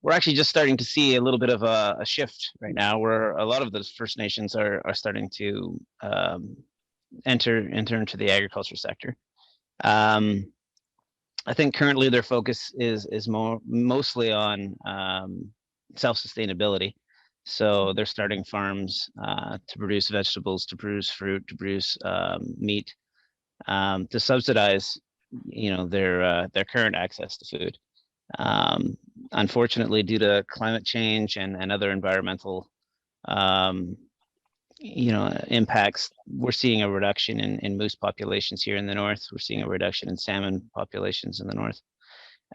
we're actually just starting to see a little bit of a shift right now, where a lot of those First Nations are starting to enter into the agriculture sector. I think currently their focus is mostly on self-sustainability. So they're starting farms to produce vegetables, to produce fruit, to produce meat, to subsidize, their current access to food. Unfortunately, due to climate change and other environmental impacts, we're seeing a reduction in moose populations here in the north. We're seeing a reduction in salmon populations in the north.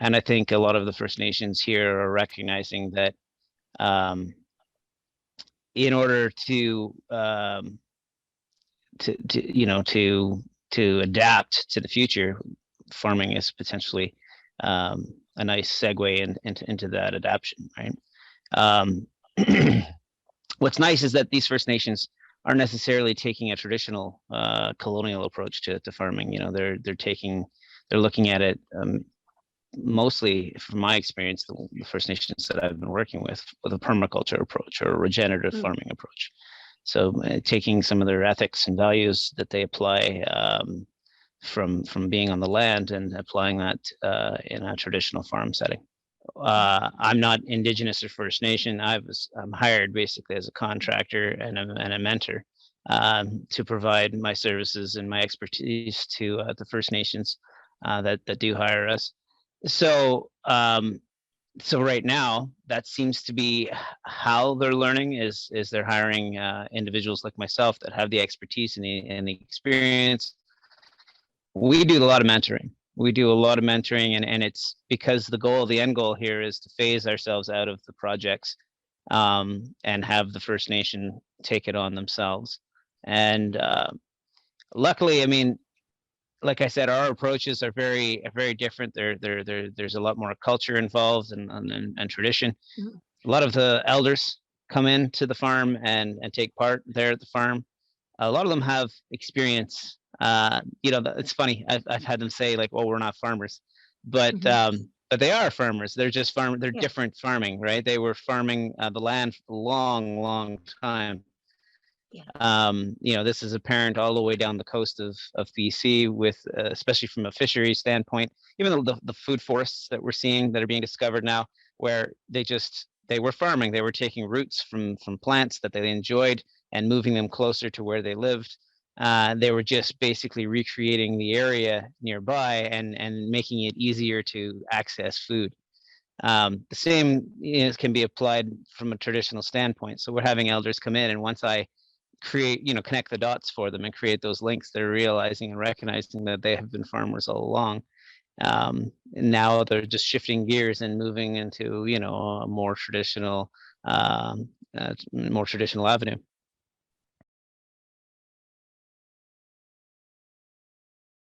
And I think a lot of the First Nations here are recognizing that in order to adapt to the future, farming is potentially a nice segue into that adaptation, right? What's nice is that these First Nations aren't necessarily taking a traditional colonial approach to farming. They're looking at it mostly, from my experience, the First Nations that I've been working with a permaculture approach or a regenerative farming approach. So taking some of their ethics and values that they apply from being on the land and applying that in a traditional farm setting. I'm not Indigenous or First Nation. I'm hired basically as a contractor and a mentor to provide my services and my expertise to the First Nations that do hire us. So right now, that seems to be how they're learning, is they're hiring individuals like myself that have the expertise and the experience. We do a lot of mentoring. And it's because the end goal here is to phase ourselves out of the projects and have the First Nation take it on themselves. And luckily, I mean, like I said, our approaches are very different. There's a lot more culture involved and tradition. Mm-hmm. A lot of the elders come into the farm and take part there at the farm. A lot of them have experience. It's funny. I've had them say like, "Oh, we're not farmers," but they are farmers. They're just They're different farming, right? They were farming the land for a long time. This is apparent all the way down the coast of BC, with especially from a fishery standpoint. Even the food forests that we're seeing that are being discovered now, where they were farming, they were taking roots from plants that they enjoyed and moving them closer to where they lived. They were just basically recreating the area nearby and making it easier to access food. The same can be applied from a traditional standpoint. So we're having elders come in, and once I connect the dots for them and create those links, they're realizing and recognizing that they have been farmers all along. And now they're just shifting gears and moving into, a more traditional avenue.